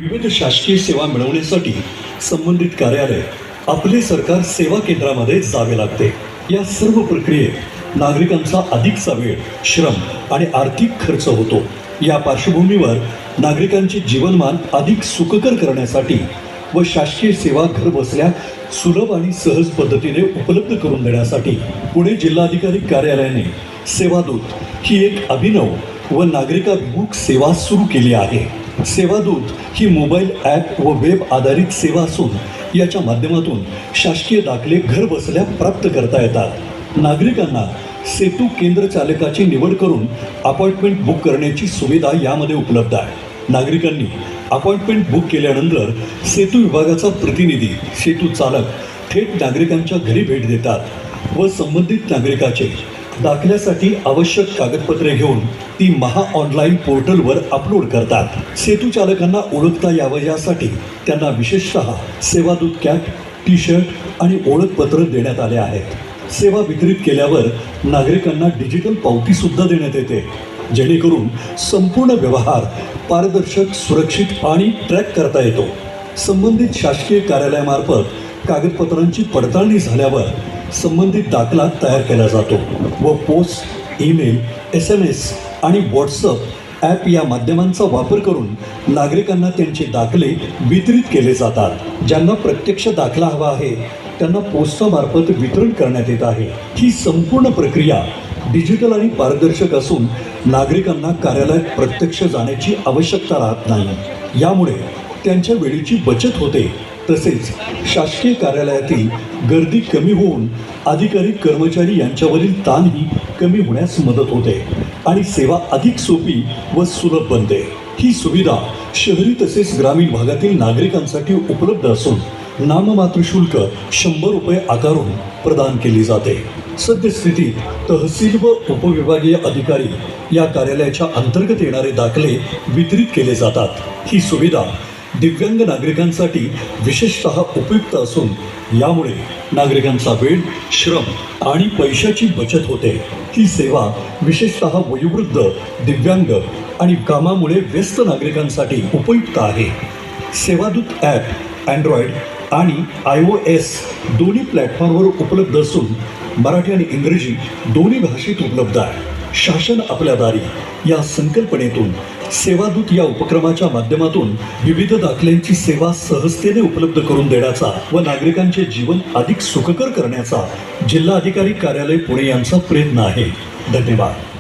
विविध शासकीय सेवा मिळवण्यासाठी संबंधित कार्यालय आपले सरकार सेवा केंद्रामध्ये जावे लागते। या सर्व प्रक्रियेत नागरिकांचा अधिकचा वेळ, श्रम आणि आर्थिक खर्च होतो। या पार्श्वभूमीवर नागरिकांचे जीवनमान अधिक सुखकर करण्यासाठी व शासकीय सेवा घर बसल्या सुलभ आणि सहज पद्धतीने उपलब्ध करून देण्यासाठी पुणे जिल्हाधिकारी कार्यालयाने सेवादूत ही एक अभिनव व नागरिकाभिमुख सेवा सुरू केली आहे। सेवादूत ही मोबाईल ॲप व वेब आधारित सेवा असून याच्या माध्यमातून शासकीय दाखले घर बसल्या प्राप्त करता येतात। नागरिकांना सेतू केंद्र चालकाची निवड करून अपॉइंटमेंट बुक करण्याची सुविधा यामध्ये उपलब्ध आहे। नागरिकांनी अपॉइंटमेंट बुक केल्यानंतर सेतू विभागाचा प्रतिनिधी सेतू चालक थेट नागरिकांच्या घरी भेट देतात व संबंधित नागरिकाचे दाखल्यासाठी आवश्यक कागदपत्रे घेऊन ती महा ऑनलाईन पोर्टलवर अपलोड करतात। सेतू चालकांना ओळखता यावं यासाठी त्यांना विशेषतः सेवादूत कॅप, टी शर्ट आणि ओळखपत्र देण्यात आले आहेत। सेवा वितरित केल्यावर नागरिकांना डिजिटल पावती सुद्धा देण्यात येते, जेणेकरून संपूर्ण व्यवहार पारदर्शक, सुरक्षित आणि ट्रॅक करता येतो। संबंधित शासकीय कार्यालयामार्फत कागदपत्रांची पडताळणी झाल्यावर संबंधित दाखला तयार केला जातो व पोस्ट, ईमेल, SMS आणि व्हॉट्सअप ॲप या माध्यमांचा वापर करून नागरिकांना त्यांचे दाखले वितरित केले जातात। ज्यांना प्रत्यक्ष दाखला हवा आहे त्यांना पोस्टामार्फत वितरण करण्यात येत आहे। ही संपूर्ण प्रक्रिया डिजिटल आणि पारदर्शक असून नागरिकांना कार्यालयात प्रत्यक्ष जाण्याची आवश्यकता राहत नाही। यामुळे त्यांच्या वेळेची बचत होते, तसेच शासकीय कार्यालयातील गर्दी कमी होऊन अधिकारी कर्मचारी यांच्यावरील ताणही कमी होण्यास मदत होते आणि सेवा अधिक सोपी व सुलभ बनते। ही सुविधा शहरी तसेच ग्रामीण भागातील नागरिकांसाठी उपलब्ध असून नाममात्र शुल्क 100 रुपये आकारून प्रदान केली जाते। सद्यस्थितीत तहसील व उपविभागीय अधिकारी या कार्यालयाच्या अंतर्गत येणारे दाखले वितरित केले जातात। ही सुविधा दिव्यांग नागरिकांसाठी विशेषतः उपयुक्त असून यामुळे नागरिकांचा वेळ, श्रम आणि पैशाची बचत होते। ही सेवा विशेषतः वयोवृद्ध, दिव्यांग आणि कामामुळे व्यस्त नागरिकांसाठी उपयुक्त आहे। सेवादूत ॲप अँड्रॉइड आणि iOS दोन्ही प्लॅटफॉर्मवर उपलब्ध असून मराठी आणि इंग्रजी दोन्ही भाषेत उपलब्ध आहे। शासन आपल्या दारी या संकल्पनेतून सेवादूत या उपक्रमाच्या माध्यमातून विविध दाखल्यांची सेवा सहजतेने उपलब्ध करून देण्याचा व नागरिकांचे जीवन अधिक सुखकर करण्याचा जिल्हाधिकारी कार्यालय पुणे यांचा प्रयत्न आहे। धन्यवाद।